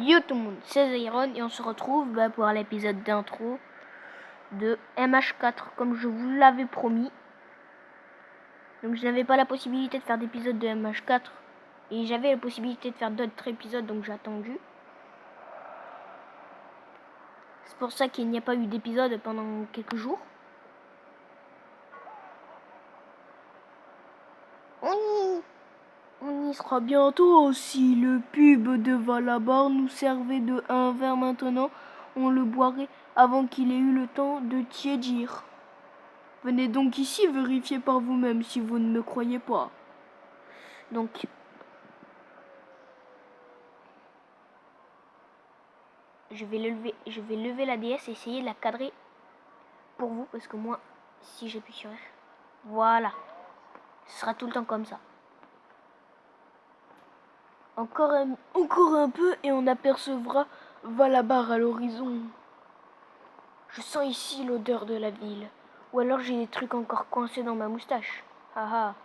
Yo tout le monde, c'est Iron et on se retrouve pour l'épisode d'intro de MH4 comme je vous l'avais promis. Donc je n'avais pas la possibilité de faire d'épisode de MH4 et j'avais la possibilité de faire d'autres épisodes, donc j'ai attendu. C'est pour ça qu'il n'y a pas eu d'épisode pendant quelques jours. On y sera bientôt. Si le pub de Valabar nous servait de un verre maintenant, on le boirait avant qu'il ait eu le temps de tiédir. Venez donc ici vérifier par vous-même si vous ne me croyez pas. Donc, je vais lever la DS et essayer de la cadrer pour vous, parce que moi, si j'appuie sur R, voilà, ce sera tout le temps comme ça. Encore un peu et on apercevra Valabar à l'horizon. Je sens ici l'odeur de la ville. Ou alors j'ai des trucs encore coincés dans ma moustache. Haha.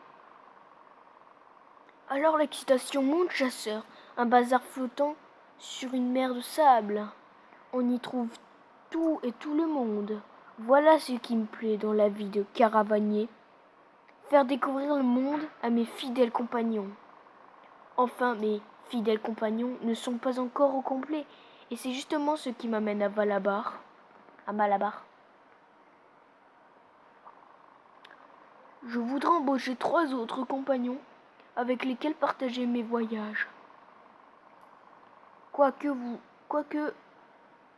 Alors l'excitation monte, chasseur. Un bazar flottant sur une mer de sable. On y trouve tout et tout le monde. Voilà ce qui me plaît dans la vie de caravanier. Faire découvrir le monde à mes fidèles compagnons. Enfin, mes fidèles compagnons ne sont pas encore au complet. Et c'est justement ce qui m'amène à Valabar. À Malabar. Je voudrais embaucher 3 autres compagnons avec lesquels partager mes voyages. Quoique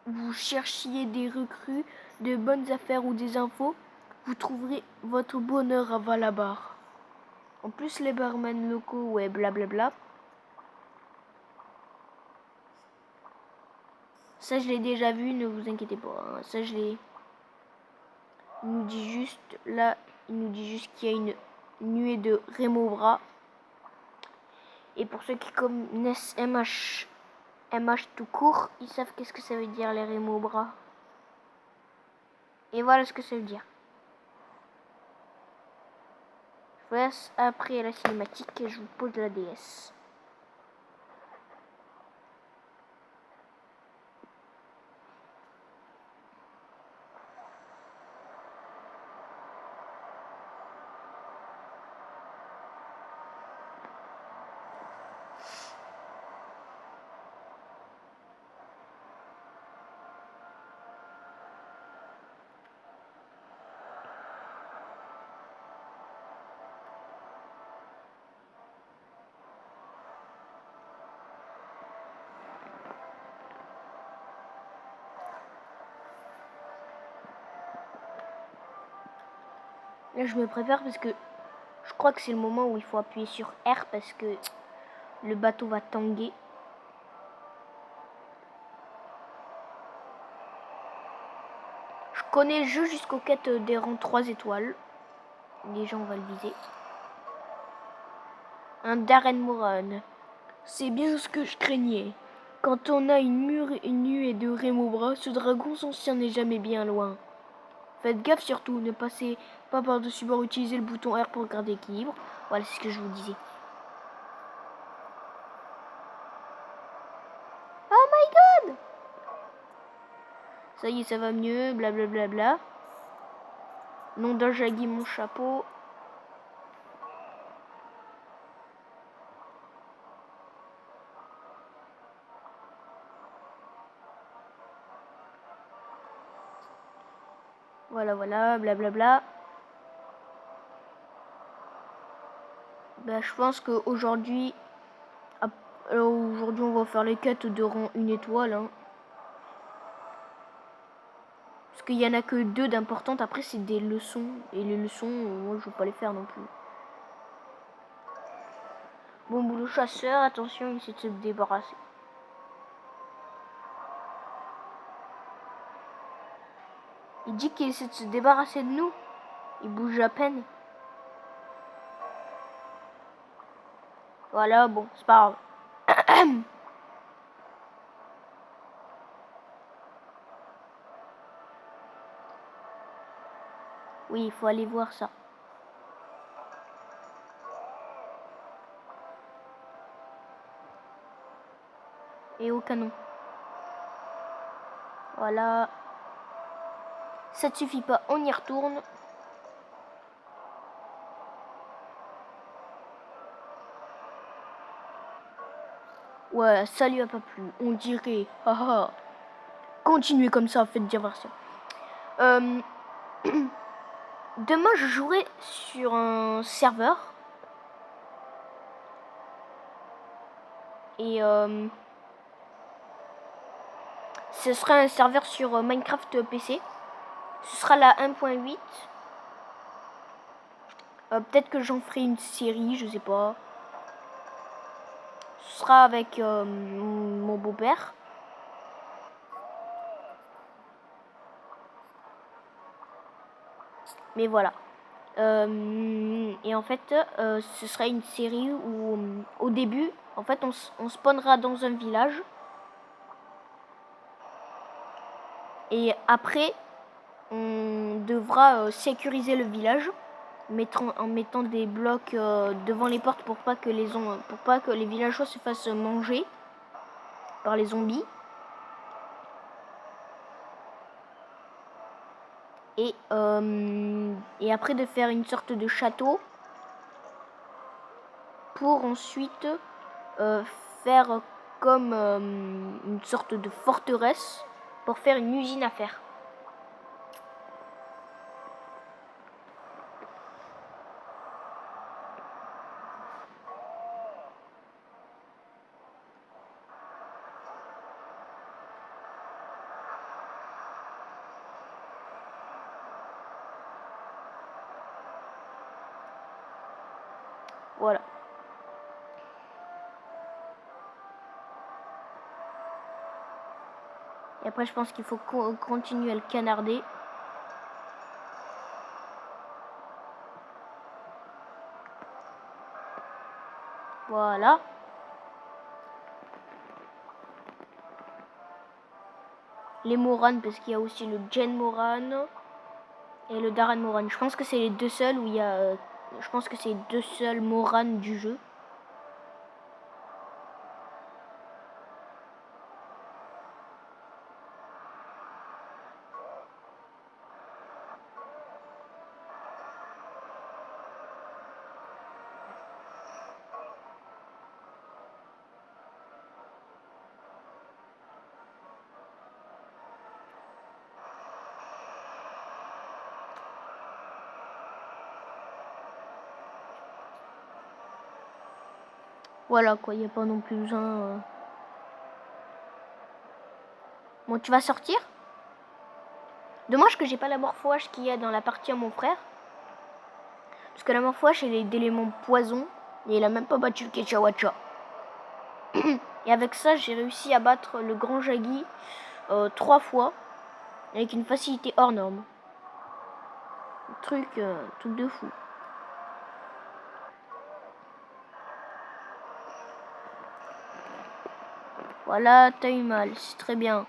vous cherchiez des recrues, de bonnes affaires ou des infos, vous trouverez votre bonheur à Valabar. En plus, les barman locaux, ouais, blablabla. Ça, je l'ai déjà vu, ne vous inquiétez pas. Hein. Ça, je l'ai. Il nous dit juste, là, il nous dit juste qu'il y a une nuée de Rémobras. Et pour ceux qui connaissent MH tout court, ils savent qu'est-ce que ça veut dire, les Rémobras. Et voilà ce que ça veut dire. Je vous laisse après la cinématique et je vous pose la DS. Là, je me prépare parce que je crois que c'est le moment où il faut appuyer sur R parce que le bateau va tanguer. Je connais le jeu jusqu'aux quêtes des rangs 3 étoiles. Déjà, on va le viser. Un Darren Moran. C'est bien ce que je craignais. Quand on a une nuée de Rémobras, ce dragon ancien n'est jamais bien loin. Faites gaffe surtout, ne passez pas par-dessus bord, utilisez le bouton R pour garder l'équilibre. Voilà, c'est ce que je vous disais. Oh my god! Ça y est, ça va mieux, blablabla. Bla bla bla. Nom d'un Jaggy, mon chapeau. Voilà, blablabla. Bla. Je pense qu'aujourd'hui, on va faire les quêtes de rang 1 étoile. Hein. Parce qu'il n'y en a que 2 d'importantes. Après, c'est des leçons. Et les leçons, moi, je ne veux pas les faire non plus. Bon boulot, chasseur. Attention, il essaie de se débarrasser. Il dit qu'il essaie de se débarrasser de nous. Il bouge à peine. Voilà, bon, c'est pas grave. Oui, il faut aller voir ça. Et au canon. Voilà. Ça ne suffit pas, on y retourne. Ouais, ça lui a pas plu, on dirait. Haha. Continuez comme ça, faites diversion. Demain, je jouerai sur un serveur. Et ce sera un serveur sur Minecraft PC. Ce sera la 1.8. Peut-être que j'en ferai une série, je sais pas. Ce sera avec mon beau-père. Mais voilà. Et en fait, ce sera une série où, au début, en fait, on spawnera dans un village. Et après, on devra sécuriser le village en mettant des blocs devant les portes pour pas que les villageois se fassent manger par les zombies. Et après de faire une sorte de château pour ensuite faire comme une sorte de forteresse pour faire une usine à fer. Voilà. Et après, je pense qu'il faut continuer à le canarder. Voilà. Les Moran, parce qu'il y a aussi le Jen Moran et le Daran Moran. Je pense que c'est les deux seuls où il y a... je pense que c'est les deux seuls Moran du jeu. Voilà quoi, il n'y a pas non plus besoin... Bon, tu vas sortir. Dommage que j'ai pas la morphouage qu'il y a dans la partie à mon frère. Parce que la morphouage, elle est d'éléments poison. Et il a même pas battu le Kechawacha. Et avec ça, j'ai réussi à battre le grand Jaggi 3 fois. Avec une facilité hors norme. Truc de fou. Voilà, t'as eu mal, c'est très bien.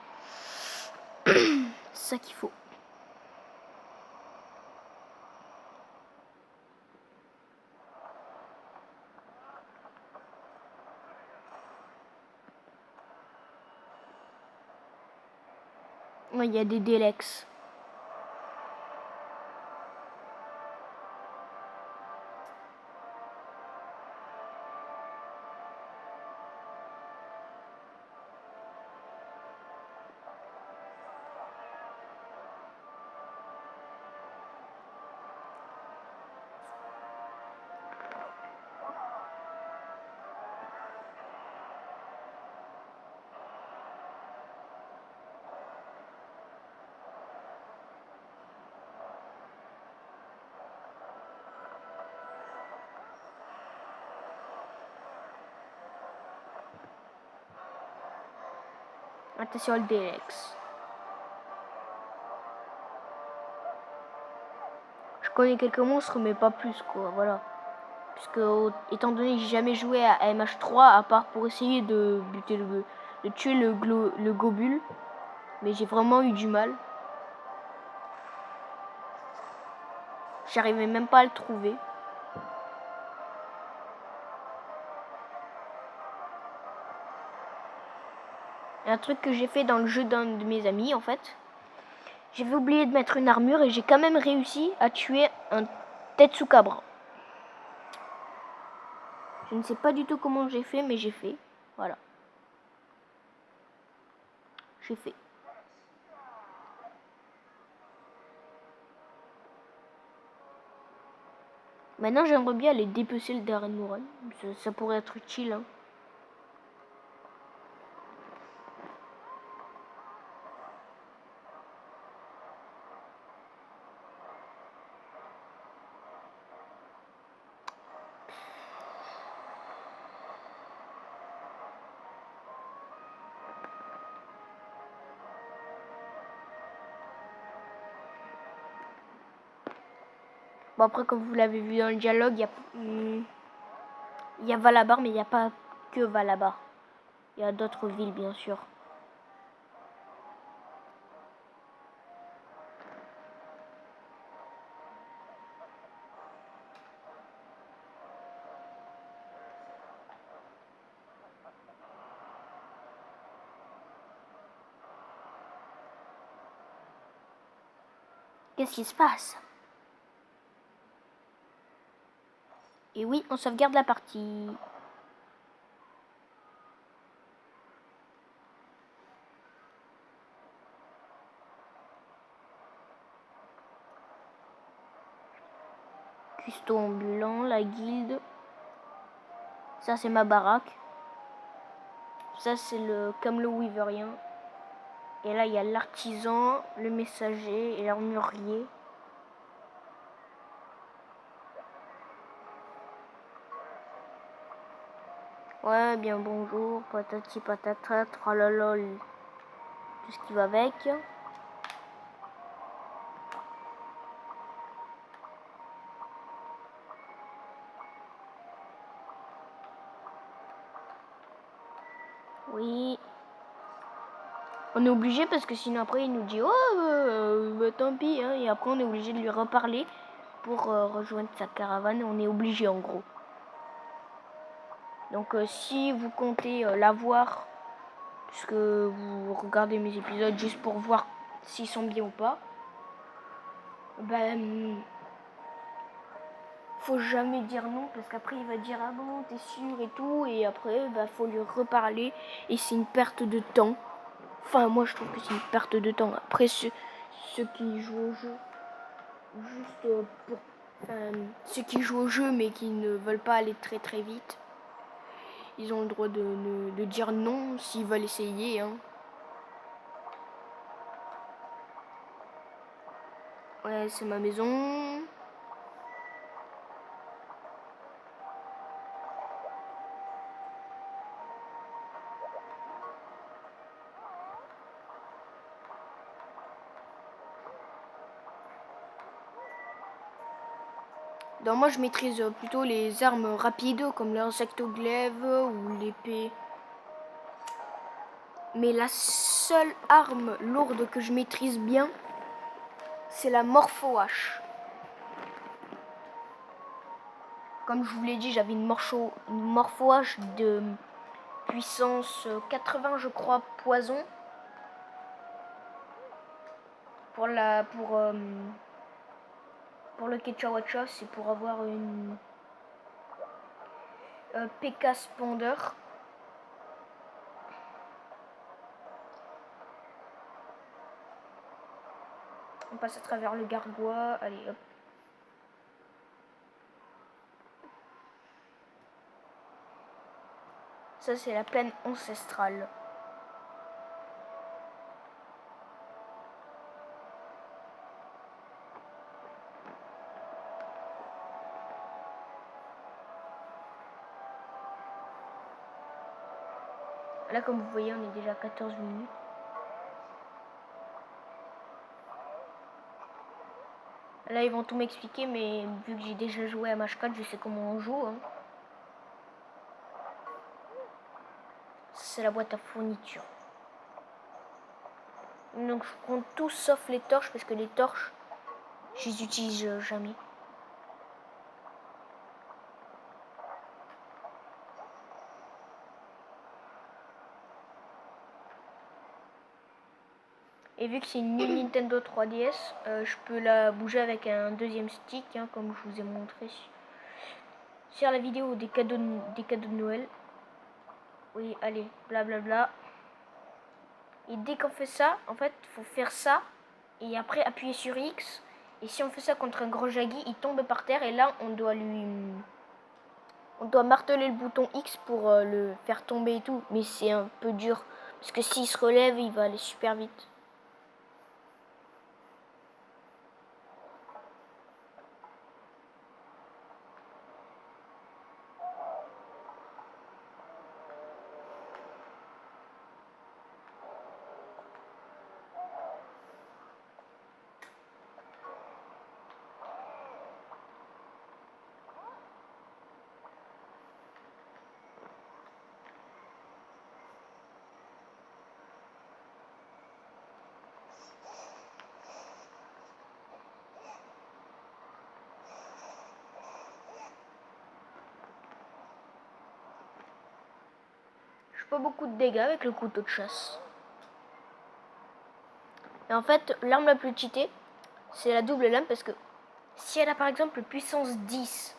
C'est ça qu'il faut. Il y a des Delex. Attention le Delex. Je connais quelques monstres, mais pas plus, quoi, voilà. Puisque, étant donné que j'ai jamais joué à MH3, à part pour essayer de buter de tuer le Gobule. Mais j'ai vraiment eu du mal. J'arrivais même pas à le trouver. Un truc que j'ai fait dans le jeu d'un de mes amis, en fait. J'avais oublié de mettre une armure et j'ai quand même réussi à tuer un Tetsukabre. Je ne sais pas du tout comment j'ai fait, mais j'ai fait. Voilà. J'ai fait. Maintenant, j'aimerais bien aller dépecer le Darren Moran. Ça pourrait être utile. Hein. Bon, après, comme vous l'avez vu dans le dialogue, il y a Valabar, mais il n'y a pas que Valabar. Il y a d'autres villes, bien sûr. Qu'est-ce qui se passe? Et oui, on sauvegarde la partie. Cuistot ambulant, la guilde. Ça, c'est ma baraque. Ça, c'est le camelot weaverien. Et là, il y a l'artisan, le messager et l'armurier. Ouais, bien bonjour, patati patata, tralalol, tout ce qui va avec. Oui. On est obligé parce que sinon après il nous dit oh tant pis hein, et après on est obligé de lui reparler pour rejoindre sa caravane. On est obligé en gros. Donc si vous comptez l'avoir, puisque vous regardez mes épisodes juste pour voir s'ils sont bien ou pas, ben faut jamais dire non parce qu'après il va dire ah bon t'es sûr et tout et après faut lui reparler et c'est une perte de temps. Enfin moi je trouve que c'est une perte de temps. Après ceux qui jouent au jeu juste pour ceux qui jouent au jeu mais qui ne veulent pas aller très très vite, ils ont le droit de dire non s'ils veulent essayer hein. Ouais c'est ma maison. Donc moi je maîtrise plutôt les armes rapides comme l'insectoglaive ou l'épée. Mais la seule arme lourde que je maîtrise bien, c'est la morpho-hache. Comme je vous l'ai dit, j'avais une morpho-hache de puissance 80 je crois poison. Pour le Kechawacha, c'est pour avoir une P.K. Spander. On passe à travers le gargois. Allez hop. Ça c'est la plaine ancestrale. Là comme vous voyez on est déjà à 14 minutes. Là ils vont tout m'expliquer mais vu que j'ai déjà joué à Match 4 je sais comment on joue. Hein. C'est la boîte à fourniture. Donc je compte tout sauf les torches parce que les torches je les utilise jamais. Et vu que c'est une Nintendo 3DS, je peux la bouger avec un deuxième stick, hein, comme je vous ai montré sur la vidéo des cadeaux de Noël. Oui, allez, blablabla. Et dès qu'on fait ça, en fait, faut faire ça et après appuyer sur X. Et si on fait ça contre un gros Jaggy, il tombe par terre et là on doit marteler le bouton X pour le faire tomber et tout. Mais c'est un peu dur parce que s'il se relève, il va aller super vite. Je fais pas beaucoup de dégâts avec le couteau de chasse. Et en fait, l'arme la plus cheatée, c'est la double lame parce que si elle a par exemple puissance 10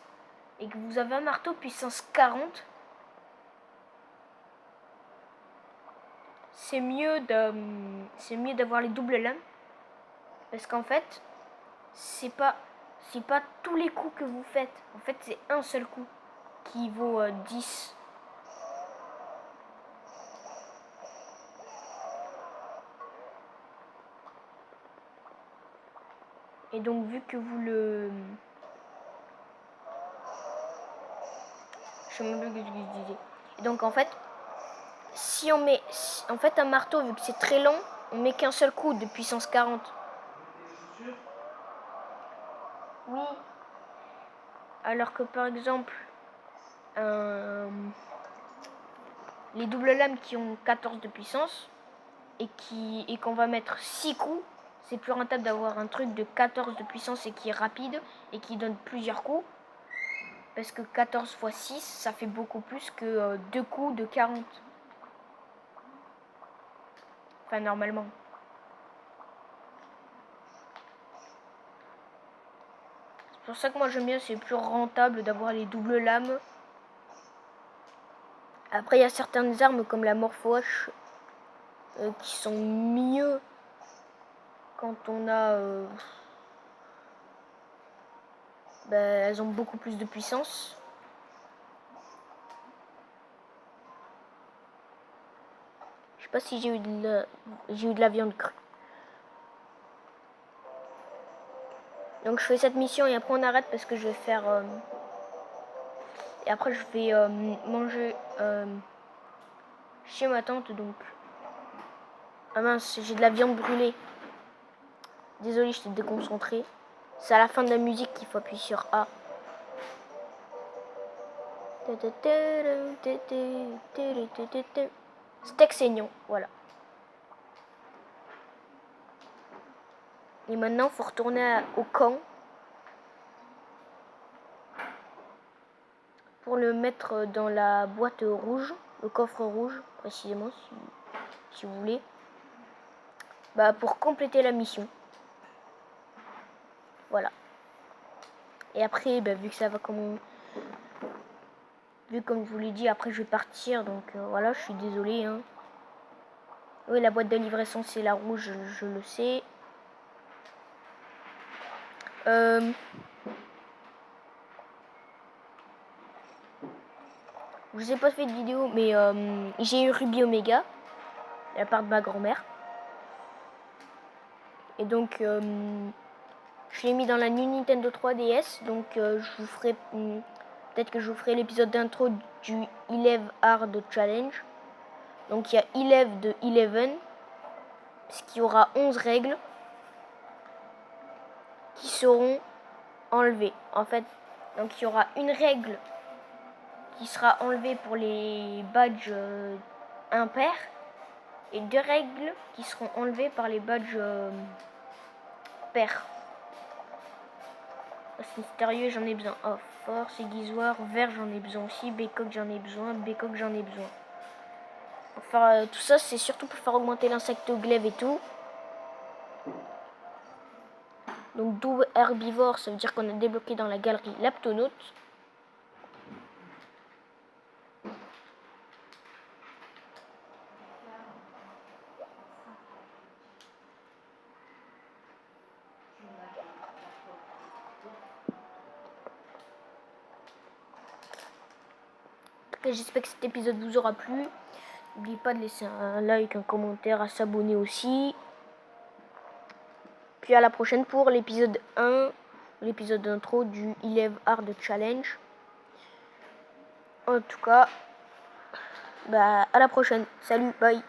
et que vous avez un marteau puissance 40, c'est mieux d'avoir les doubles lames parce qu'en fait, c'est pas tous les coups que vous faites. En fait, c'est un seul coup qui vaut 10. Et donc vu que vous le... Je sais même plus ce que je disais. Et donc en fait, si on met... En fait un marteau, vu que c'est très long, on met qu'un seul coup de puissance 40. Oui. Alors que par exemple, les doubles lames qui ont 14 de puissance et qu'on va mettre 6 coups, c'est plus rentable d'avoir un truc de 14 de puissance et qui est rapide et qui donne plusieurs coups. Parce que 14 x 6, ça fait beaucoup plus que 2 coups de 40. Enfin, normalement. C'est pour ça que moi j'aime bien, c'est plus rentable d'avoir les doubles lames. Après, il y a certaines armes comme la Morphwash qui sont mieux quand on a... elles ont beaucoup plus de puissance. Je sais pas si j'ai eu de la viande crue. Donc je fais cette mission et après on arrête parce que je vais faire... et après je vais manger chez ma tante donc... Ah mince, j'ai de la viande brûlée. Désolée, je t'ai déconcentré. C'est à la fin de la musique qu'il faut appuyer sur A. Steak saignon, voilà. Et maintenant, il faut retourner au camp pour le mettre dans la boîte rouge, le coffre rouge, précisément, si vous voulez. Pour compléter la mission. Voilà. Et après, vu que ça va comme je vous l'ai dit, après je vais partir, donc voilà, je suis désolée. Hein. Oui, la boîte de livraison c'est la rouge, je le sais. Je vous ai pas fait de vidéo, mais j'ai eu Ruby Omega, de la part de ma grand-mère. Et donc, je l'ai mis dans la New Nintendo 3DS, donc je vous ferai... peut-être que je vous ferai l'épisode d'intro du 11 Hard Challenge. Donc il y a 11 de 11, puisqu'il y aura 11 règles qui seront enlevées. En fait, donc il y aura une règle qui sera enlevée pour les badges impairs et 2 règles qui seront enlevées par les badges pairs. C'est mystérieux, j'en ai besoin. Oh, force, aiguisoire, vert, j'en ai besoin aussi. Bécoque, j'en ai besoin. Bécoque, j'en ai besoin. Pour faire tout ça, c'est surtout pour faire augmenter l'insecte au glaive et tout. Donc double herbivore, ça veut dire qu'on a débloqué dans la galerie l'aptonaute. J'espère que cet épisode vous aura plu. N'oubliez pas de laisser un like, un commentaire, à s'abonner aussi. Puis à la prochaine pour l'épisode 1, l'épisode d'intro du 11 Hard Challenge. En tout cas, à la prochaine. Salut, bye.